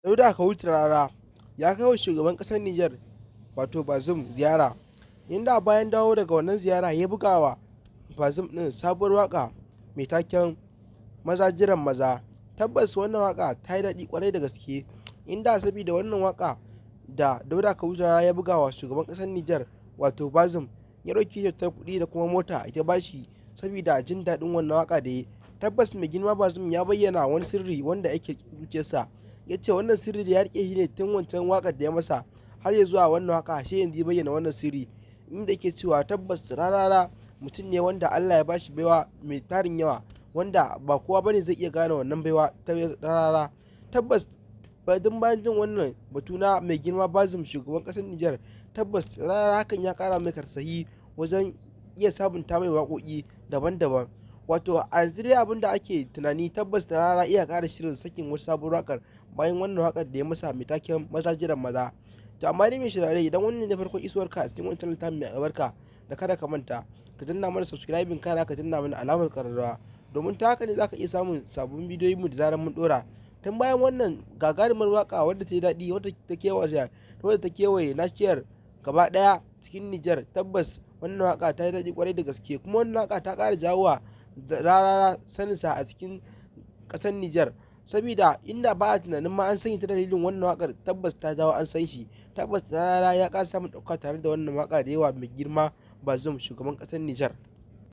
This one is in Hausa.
Dauda Kahutu Rarara ya kai wa shugaban ƙasar Nijar wato Bazoum ziyara, inda bayan dawo daga wannan ziyara ya buga wa Bazoum ɗin sabuwar waƙa mai taken maza jiran maza. Tabbas wannan waƙa ta yi daɗi ƙwarai da gaske, inda saboda wannan waƙa da Dauda Kahutu Rarara ya buga wa shugaban ƙasar Nijar wato Bazoum, ya ɗauki kyautar kuɗi da kuma mota ya bashi saboda jin daɗin wannan waƙa da ya. Tabbas mai girma Bazoum ya bayyana wani sirri wanda yake zuciyarsa, ya ce wannan sirri da ya rike shi ne tun wancan waƙar da ya masa har ya zuwa wannan waƙa, sai yanzu ya bayyana wannan sirri, inda yake cewa tabbas Rarara mutum ne wanda Allah ya bashi baiwa mai tarin yawa, wanda ba kowa bane zai iya gane wannan baiwa ta Rarara. Tabbas bayan jin wannan batu na mai girma Bazoum shugaban ƙasar Nijar, tabbas Rarara hakan ya ƙara mai karsahi wajen iya sabunta mai waƙoƙi daban-daban. Wato a yanzu dai abin da ake tunani, tabbas da Rarara iya ƙara shirin sakin wasu sabuwar waƙar bayan wannan waƙar da ya masa mai taken maza jiran maza. To amma dai mai shirare, idan wannan ne farkon isuwarka a cikin wannan channel mai albarka, da kada ka manta ka danna mana subscribing, kana ka danna mana alamar ƙararrawa, domin ta haka ne za ka iya samun sabbin bidiyoyin mu da zarar mun ɗora. Tun bayan wannan gagarumar waƙa wadda ta yi daɗi, wadda ta kewaye nashiyar gaba ɗaya cikin Nijar, tabbas wannan waƙa ta yi daɗi ƙwarai da gaske, kuma wannan waƙa ta ƙara jawowa Rarara saninsa a cikin ƙasar Nijar, saboda inda ba a tunanin ma an sanya ta dalilin wannan waƙar, tabbas ta jawo an san shi. Tabbas Rarara ya ƙara samun ɗauka tare da wannan waƙa da yawa mai girma Bazoum shugaban ƙasar Nijar.